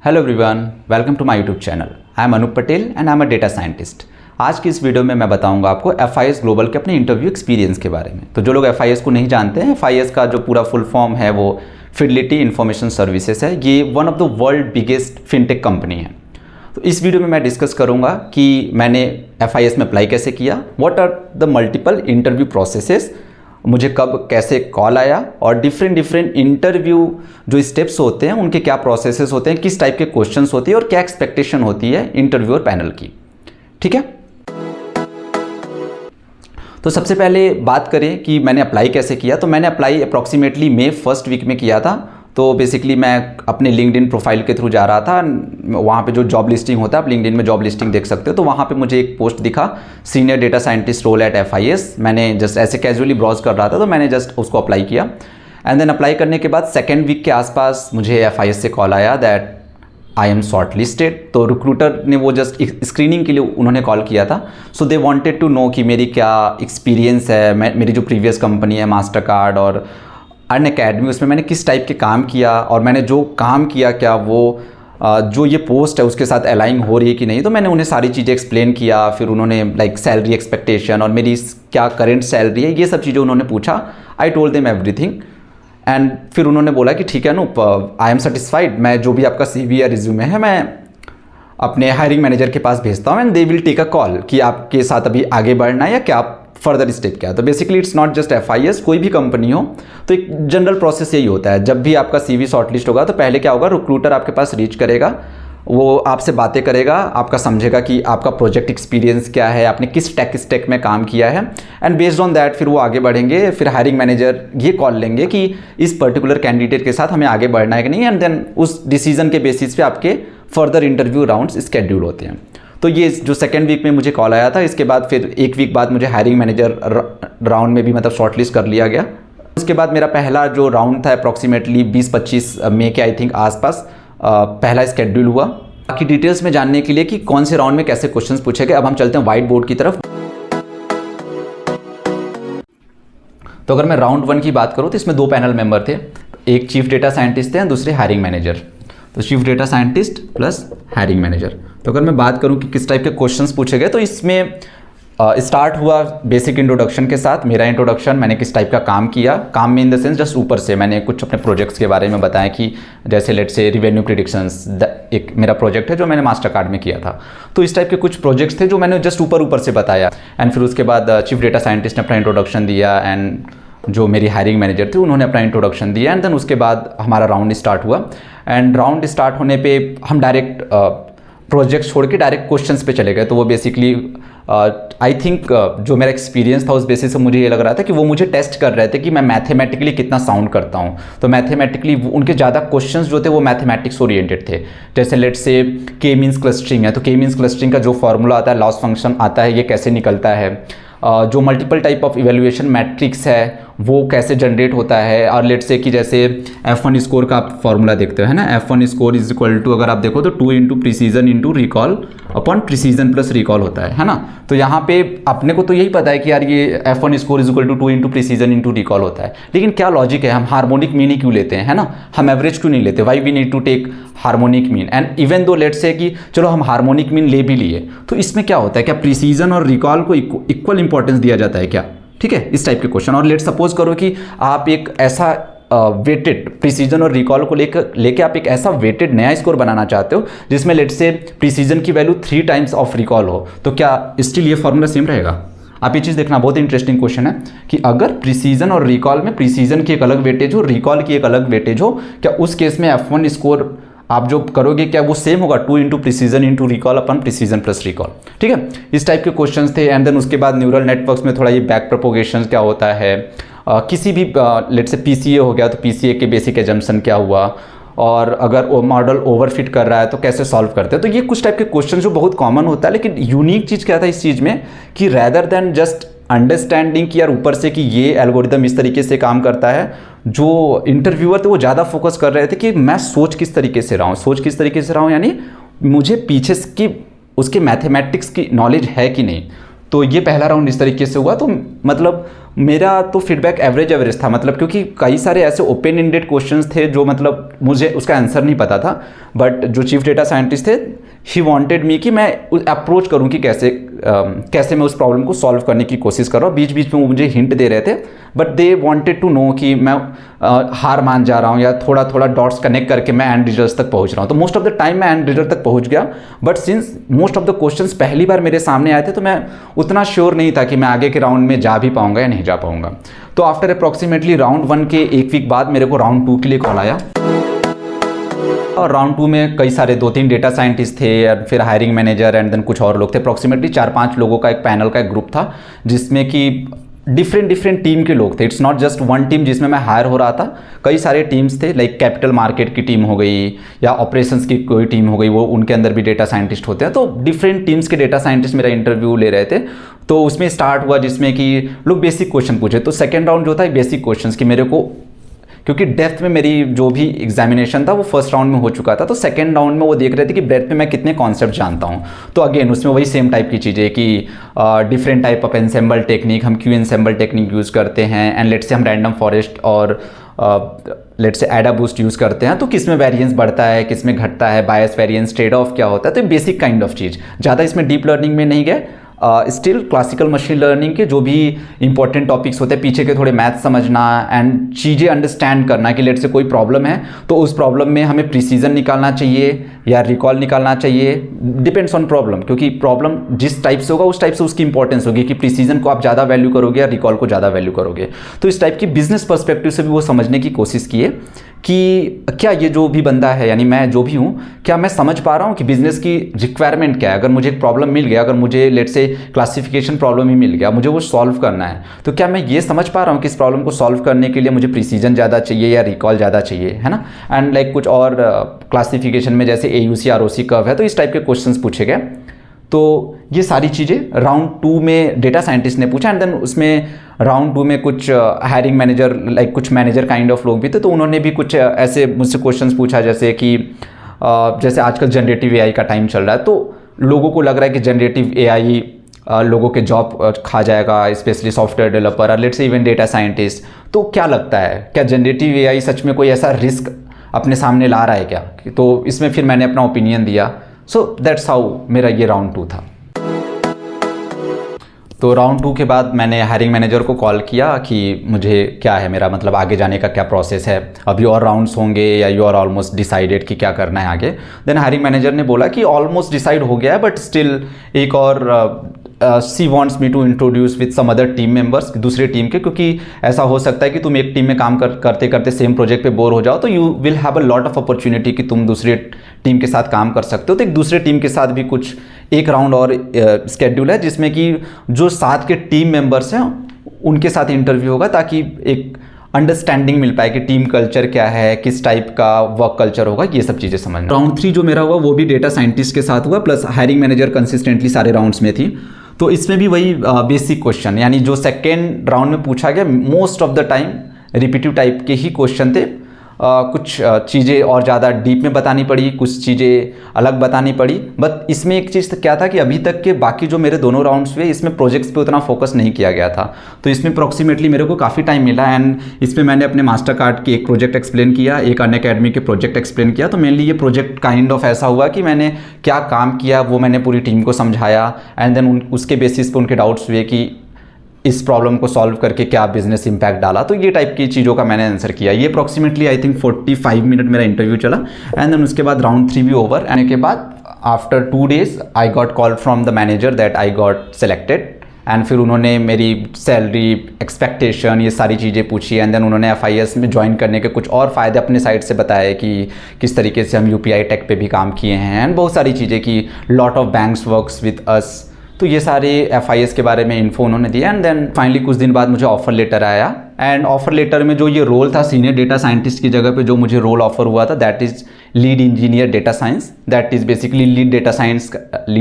Hello everyone, welcome to my YouTube channel. I am Anoop Patel and I am a data scientist. आज की इस video में मैं बताऊंगा आपको FIS ग्लोबल के अपने इंटरव्यू एक्सपीरियंस के बारे में। तो जो लोग FIS को नहीं जानते हैं, FIS का जो पूरा फुल फॉर्म है वो फिडेलिटी इंफॉर्मेशन सर्विसेज है। ये one of the world biggest fintech company है। तो इस वीडियो में मैं डिस्कस करूंगा कि मैंने FIS में अप्लाई कैसे किया, what are the multiple interview processes, मुझे कब कैसे कॉल आया और डिफरेंट इंटरव्यू जो स्टेप्स होते हैं उनके क्या प्रोसेसेस होते हैं, किस टाइप के क्वेश्चंस होती है और क्या एक्सपेक्टेशन होती है इंटरव्यूअर पैनल की। ठीक है, तो सबसे पहले बात करें कि मैंने अप्लाई कैसे किया। तो मैंने अप्लाई अप्रॉक्सीमेटली मई फर्स्ट वीक में किया था। तो बेसिकली मैं अपने लिंक्डइन प्रोफाइल के थ्रू जा रहा था, वहाँ पे जो जॉब लिस्टिंग होता है, आप लिंक्डइन में जॉब लिस्टिंग देख सकते हो। तो वहाँ पे मुझे एक पोस्ट दिखा, senior data scientist role at FIS। मैंने जस्ट ऐसे कैजुअली ब्राउज कर रहा था तो मैंने जस्ट उसको अप्लाई किया। एंड देन अप्लाई करने के बाद सेकेंड वीक के आसपास मुझे FIS से कॉल आया that I am short listed. तो रिक्रूटर ने वो जस्ट स्क्रीनिंग के लिए उन्होंने कॉल किया था। सो दे वांटेड टू नो कि मेरी क्या एक्सपीरियंस है, मेरी जो प्रीवियस कंपनी है मास्टर कार्ड और अनअकैडमी, उसमें मैंने किस टाइप के काम किया और मैंने जो काम किया क्या वो जो ये पोस्ट है उसके साथ अलाइन हो रही है कि नहीं। तो मैंने उन्हें सारी चीज़ें एक्सप्लेन किया। फिर उन्होंने लाइक सैलरी एक्सपेक्टेशन और मेरी क्या करेंट सैलरी है, ये सब चीज़ें उन्होंने पूछा। I told them everything and फिर उन्होंने बोला कि ठीक है अनूप, आई एम सेटिस्फाइड। मैं जो भी आपका CV या रिज्यूमे है मैं अपने हायरिंग मैनेजर के पास भेजता हूँ and they will take a call कि आपके साथ अभी आगे बढ़ना है या क्या फर्दर स्टेप क्या है। तो basically it's not just FIS, कोई भी कंपनी हो तो एक जनरल प्रोसेस यही होता है। जब भी आपका CV शॉर्टलिस्ट होगा तो पहले क्या होगा, रिक्रूटर आपके पास रीच करेगा, वो आपसे बातें करेगा, आपका समझेगा कि आपका प्रोजेक्ट एक्सपीरियंस क्या है, आपने किस टेक स्टैक में काम किया है एंड बेस्ड ऑन दैट फिर वो आगे बढ़ेंगे। फिर हायरिंग मैनेजर ये कॉल लेंगे कि इस पर्टिकुलर कैंडिडेट के साथ हमें आगे बढ़ना है कि नहीं, एंड देन उस डिसीजन के बेसिस पे आपके फर्दर इंटरव्यू राउंड्स स्केड्यूल होते हैं। तो ये जो सेकेंड वीक में मुझे कॉल आया था, इसके बाद फिर एक वीक बाद मुझे हायरिंग मैनेजर राउंड में भी मतलब शॉर्टलिस्ट कर लिया गया। उसके बाद मेरा पहला जो राउंड था अप्रॉक्सीमेटली 20-25 मई के आई थिंक आसपास पहला स्केड्यूल हुआ। बाकी डिटेल्स में जानने के लिए कि कौन से राउंड में कैसे क्वेश्चंस पूछे गए, अब हम चलते हैं व्हाइट बोर्ड की तरफ। तो अगर मैं राउंड 1 की बात करूँ तो इसमें 2 पैनल मेंबर थे, एक चीफ डेटा साइंटिस्ट थे और दूसरे हायरिंग मैनेजर। तो chief data scientist plus hiring manager. तो अगर मैं बात करूं कि किस टाइप के क्वेश्चंस पूछे गए, तो इसमें स्टार्ट हुआ बेसिक इंट्रोडक्शन के साथ। मेरा इंट्रोडक्शन, मैंने किस टाइप का काम किया, काम में इन द सेंस जस्ट ऊपर से मैंने कुछ अपने प्रोजेक्ट्स के बारे में बताया कि जैसे लेट से रिवेन्यू प्रिडिक्शंस, एक मेरा प्रोजेक्ट है जो मैंने मास्टर कार्ड में किया था। तो इस टाइप के कुछ प्रोजेक्ट्स थे जो मैंने जस्ट ऊपर से बताया। एंड फिर उसके बाद चीफ डेटा साइंटिस्ट ने अपना इंट्रोडक्शन दिया एंड जो मेरी हायरिंग मैनेजर थी उन्होंने अपना इंट्रोडक्शन दिया एंड देन उसके बाद हमारा राउंड स्टार्ट हुआ। एंड राउंड स्टार्ट होने पे हम डायरेक्ट प्रोजेक्ट छोड़ के डायरेक्ट क्वेश्चंस पे चले गए। तो वो बेसिकली आई थिंक जो मेरा एक्सपीरियंस था उस बेसिस से मुझे ये लग रहा था कि वो मुझे टेस्ट कर रहे थे कि मैं मैथमेटिकली कितना साउंड करता हूँ। तो मैथमेटिकली उनके ज़्यादा क्वेश्चंस जो थे वो मैथमेटिक्स ओरिएंटेड थे। जैसे लेट से K मीन्स क्लस्टरिंग है, तो K मीन्स क्लस्टरिंग का जो फॉर्मूला आता है, लॉस फंक्शन आता है, ये कैसे निकलता है, जो multiple type of evaluation matrix है वो कैसे जनरेट होता है। और लेट से कि जैसे F1 स्कोर का आप फॉर्मूला देखते हो है ना, F1 score is equal to, अगर आप देखो तो 2 into precision into recall upon precision plus recall होता है ना। तो यहाँ पे अपने को तो यही पता है कि यार ये F1 score is equal to 2 into precision into recall होता है, लेकिन क्या लॉजिक है, हम हार्मोनिक मीन ही क्यों लेते हैं, है ना, हम एवरेज क्यों नहीं लेते, why we need to take harmonic mean. And even though let say कि चलो हम हार्मोनिक मीन ले भी लिए, तो इसमें क्या होता है, क्या प्रिसीजन और रिकॉल को इक्वल इंपॉर्टेंस दिया जाता है क्या? ठीक है, इस टाइप के क्वेश्चन। और लेट सपोज करो कि आप एक ऐसा वेटेड प्रिसीजन और रिकॉल को लेके आप एक ऐसा वेटेड नया स्कोर बनाना चाहते हो जिसमें लेट से प्रिसीजन की वैल्यू 3 टाइम्स ऑफ रिकॉल हो, तो क्या स्टिल ये फॉर्मूला सेम रहेगा? आप ये चीज़ देखना, बहुत इंटरेस्टिंग क्वेश्चन है कि अगर प्रिसीजन और रिकॉल में प्रिसीजन की एक अलग वेटेज हो, रिकॉल की एक अलग वेटेज हो, क्या उस केस में F1 स्कोर आप जो करोगे क्या वो सेम होगा, 2 इंटू प्रिसीजन इंटू रिकॉल अपन प्रिसीजन प्लस रिकॉल। ठीक है, इस टाइप के क्वेश्चंस थे। एंड देन उसके बाद न्यूरल नेटवर्क्स में थोड़ा ये बैक प्रोपोगेशन क्या होता है, किसी भी लेट से PCA हो गया तो PCA के बेसिक एजम्पशन क्या हुआ, और अगर वो मॉडल ओवरफिट कर रहा है तो कैसे सॉल्व करते हैं। तो ये कुछ टाइप के क्वेश्चन जो बहुत कॉमन होता है, लेकिन यूनिक चीज़ क्या था इस चीज़ में कि रैदर देन जस्ट अंडरस्टैंडिंग कि यार ऊपर से कि ये एल्गोरिदम इस तरीके से काम करता है, जो इंटरव्यूअर थे वो ज़्यादा फोकस कर रहे थे कि मैं सोच किस तरीके से रहा हूँ, यानी मुझे पीछे की उसके मैथमेटिक्स की नॉलेज है कि नहीं। तो ये पहला राउंड इस तरीके से हुआ। तो मतलब मेरा तो फीडबैक एवरेज था, मतलब क्योंकि कई सारे ऐसे ओपन एंडेड क्वेश्चंस थे जो मतलब मुझे उसका आंसर नहीं पता था, बट जो चीफ डेटा साइंटिस्ट थे ही वांटेड मी कि मैं अप्रोच करूं कि कैसे मैं उस प्रॉब्लम को सॉल्व करने की कोशिश कर रहा हूँ। बीच बीच में वो मुझे हिंट दे रहे थे, but they wanted to know कि मैं हार मान जा रहा हूँ या थोड़ा थोड़ा डॉट्स कनेक्ट करके मैं एंड रिजल्ट तक पहुँच रहा हूँ। तो मोस्ट ऑफ द टाइम मैं एंड रिजल्ट तक पहुँच गया, but since most of the questions पहली बार मेरे सामने आए थे तो मैं उतना श्योर नहीं था कि मैं आगे के राउंड में जा भी पाऊंगा या नहीं जा पाऊंगा। तो आफ्टर अप्रॉक्सीमेटली राउंड 1 के 1 वीक बाद मेरे को राउंड 2 के लिए कॉल आया, और राउंड 2 में कई सारे 2-3 डेटा साइंटिस्ट थे और फिर हायरिंग मैनेजर एंड देन कुछ और लोग थे। अप्रॉक्सीमेटली 4-5 लोगों का एक पैनल का एक ग्रुप था जिसमें कि डिफरेंट टीम के लोग थे। It's not just one team जिसमें मैं हायर हो रहा था, कई सारे टीम्स थे, लाइक कैपिटल मार्केट की टीम हो गई या ऑपरेशंस की कोई टीम हो गई, वो उनके अंदर भी डेटा साइंटिस्ट होते हैं। तो डिफरेंट टीम्स के डेटा साइंटिस्ट मेरा इंटरव्यू ले रहे थे। तो उसमें स्टार्ट हुआ जिसमें कि लोग बेसिक क्वेश्चन पूछे। तो सेकेंड राउंड जो था बेसिक क्वेश्चन कि मेरे को, क्योंकि डेप्थ में मेरी जो भी एग्जामिनेशन था वो फर्स्ट राउंड में हो चुका था, तो सेकंड राउंड में वो देख रहे थे कि डेप्थ में मैं कितने कॉन्सेप्ट जानता हूँ। तो अगेन उसमें वही सेम टाइप की चीज़ें कि different type of ensemble technique, हम क्यों एनसेम्बल टेक्निक यूज़ करते हैं, एंड लेट्स से हम रैंडम फॉरेस्ट और लेट्स से एडा बूस्ट यूज़ करते हैं, तो किस में वेरिएंस बढ़ता है, किस में घटता है, बायस वेरिएंस, ट्रेड ऑफ क्या होता है। तो बेसिक काइंड ऑफ चीज़, ज़्यादा इसमें डीप लर्निंग में नहीं गए। स्टिल क्लासिकल मशीन लर्निंग के जो भी इंपॉर्टेंट टॉपिक्स होते हैं, पीछे के थोड़े मैथ समझना एंड चीज़ें अंडरस्टैंड करना कि लेट से कोई प्रॉब्लम है तो उस प्रॉब्लम में हमें प्रिसीजन निकालना चाहिए या रिकॉल निकालना चाहिए, डिपेंड्स ऑन प्रॉब्लम, क्योंकि प्रॉब्लम जिस टाइप से होगा उस टाइप से उसकी इंपॉर्टेंस होगी कि प्रिसीजन को आप ज़्यादा वैल्यू करोगे या रिकॉल को ज़्यादा वैल्यू करोगे। तो इस टाइप की बिजनेस पर्सपेक्टिव से भी वो समझने की कोशिश किए कि क्या ये जो भी बंदा है, यानी मैं जो भी हूँ, क्या मैं समझ पा रहा हूँ कि बिजनेस की रिक्वायरमेंट क्या है। अगर मुझे एक प्रॉब्लम मिल गया, अगर मुझे लेट से क्लासिफिकेशन प्रॉब्लम ही मिल गया, मुझे वो सॉल्व करना है, तो क्या मैं ये समझ पा रहा हूँ कि इस प्रॉब्लम को सॉल्व करने के लिए मुझे प्रिसीजन ज़्यादा चाहिए या रिकॉल ज़्यादा चाहिए, है ना। एंड लाइक कुछ और क्लासिफिकेशन में जैसे AUC ROC कर्व है, तो इस टाइप के क्वेश्चंस पूछे गए। तो ये सारी चीज़ें राउंड 2 में डेटा साइंटिस्ट ने पूछा, एंड देन उसमें राउंड 2 में कुछ हायरिंग मैनेजर, लाइक कुछ मैनेजर काइंड ऑफ लोग भी थे, तो उन्होंने भी कुछ ऐसे मुझसे क्वेश्चंस पूछा जैसे कि जैसे आजकल जनरेटिव AI का टाइम चल रहा है, तो लोगों को लग रहा है कि जनरेटिव AI लोगों के जॉब खा जाएगा, स्पेशली सॉफ्टवेयर डेवलपर और let's say even data scientist. तो क्या लगता है, क्या जनरेटिव AI सच में कोई ऐसा रिस्क अपने सामने ला रहा है क्या? तो इसमें फिर मैंने अपना ओपिनियन दिया। सो दैट्स हाउ मेरा ये राउंड 2 था। तो राउंड 2 के बाद मैंने हायरिंग मैनेजर को कॉल किया कि मुझे क्या है, मेरा मतलब आगे जाने का क्या प्रोसेस है, अभी और राउंड्स होंगे या यू आर ऑलमोस्ट डिसाइडेड कि क्या करना है आगे। देन हायरिंग मैनेजर ने बोला कि ऑलमोस्ट डिसाइड हो गया है, बट स्टिल एक और she wants me to introduce with some other team members, दूसरे टीम के, क्योंकि ऐसा हो सकता है कि तुम एक टीम में काम करते करते सेम प्रोजेक्ट पे बोर हो जाओ, तो you will have a lot of opportunity कि तुम दूसरे टीम के साथ काम कर सकते हो। तो एक दूसरे टीम के साथ भी कुछ एक राउंड और स्केड्यूल है जिसमें कि जो साथ के टीम मेंबर्स हैं उनके साथ इंटरव्यू होगा, ताकि एक अंडरस्टैंडिंग मिल पाए कि टीम कल्चर क्या है, किस टाइप का वर्क कल्चर होगा, ये सब चीज़ें समझना। राउंड 3 जो मेरा हुआ वो भी डेटा साइंटिस्ट के साथ हुआ, प्लस हायरिंग मैनेजर कंसिस्टेंटली सारे राउंड्स में थी। तो इसमें भी वही बेसिक क्वेश्चन, यानी जो सेकेंड राउंड में पूछा गया, most of the time repetitive type के ही क्वेश्चन थे। कुछ चीज़ें और ज़्यादा डीप में बतानी पड़ी, कुछ चीज़ें अलग बतानी पड़ी। बट इसमें एक चीज़ क्या था कि अभी तक के बाकी जो मेरे दोनों राउंड्स हुए इसमें प्रोजेक्ट्स पे उतना फोकस नहीं किया गया था, तो इसमें अप्रॉक्सीमेटली मेरे को काफ़ी टाइम मिला। एंड इसमें मैंने अपने मास्टर कार्ड की एक प्रोजेक्ट एक्सप्लेन किया, एक अनअकैडमी के प्रोजेक्ट एक्सप्लेन किया। तो मेनली ये प्रोजेक्ट काइंड ऑफ ऐसा हुआ कि मैंने क्या काम किया वो मैंने पूरी टीम को समझाया, एंड देन उसके बेसिस पे उनके डाउट्स हुए कि इस प्रॉब्लम को सॉल्व करके क्या बिजनेस इंपैक्ट डाला। तो ये टाइप की चीज़ों का मैंने आंसर किया। ये अप्रॉक्सीमेटली आई थिंक 45 मिनट मेरा इंटरव्यू चला, एंड देन उसके बाद राउंड 3 भी ओवर। आने के बाद after 2 days I got call from the manager that I got selected, and फिर उन्होंने मेरी सैलरी एक्सपेक्टेशन ये सारी चीज़ें पूछी, एंड देन उन्होंने FIS में ज्वाइन करने के कुछ और फ़ायदे अपने साइड से बताए कि किस तरीके से हम UPI टेक पे भी काम किए हैं, एंड बहुत सारी चीज़ें कि lot of banks works with us. तो ये सारे FIS के बारे में इन्फो उन्होंने दिया, एंड देन फाइनली कुछ दिन बाद मुझे ऑफर लेटर आया। एंड ऑफर लेटर में जो ये रोल था सीनियर डेटा साइंटिस्ट की जगह पे जो मुझे रोल ऑफर हुआ था, that is lead engineer data science, that is basically lead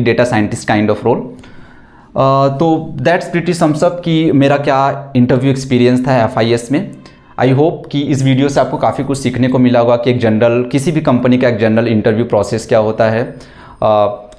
data scientist kind of role. तो दैट्स प्रीटी सम्स अप कि मेरा क्या इंटरव्यू एक्सपीरियंस था FIS में। आई होप कि इस वीडियो से आपको काफ़ी कुछ सीखने को मिला होगा कि एक जनरल किसी भी कंपनी का एक जनरल इंटरव्यू प्रोसेस क्या होता है,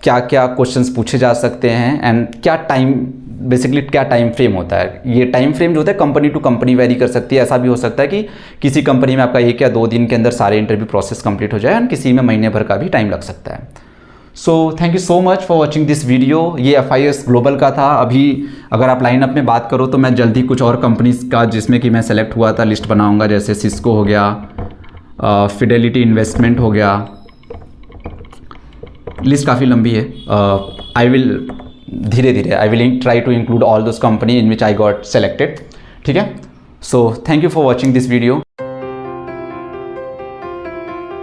क्या क्या क्वेश्चंस पूछे जा सकते हैं, एंड क्या टाइम बेसिकली क्या टाइम फ्रेम होता है। ये टाइम फ्रेम जो होता है कंपनी टू कंपनी वेरी कर सकती है। ऐसा भी हो सकता है कि किसी कंपनी में आपका 1 या 2 दिन के अंदर सारे इंटरव्यू प्रोसेस कंप्लीट हो जाए, और किसी में महीने भर का भी टाइम लग सकता है। So thank you so much for watching this video. ये FIS ग्लोबल का था। अभी अगर आप लाइनअप में बात करो तो मैं जल्दी कुछ और कंपनीज का जिसमें कि मैं सेलेक्ट हुआ था लिस्ट बनाऊंगा, जैसे सिस्को हो गया, फिडेलिटी इन्वेस्टमेंट हो गया। लिस्ट काफ़ी लंबी है। आई विल धीरे धीरे I will try to include all those company in which I got selected. ठीक है, so thank you for watching this video.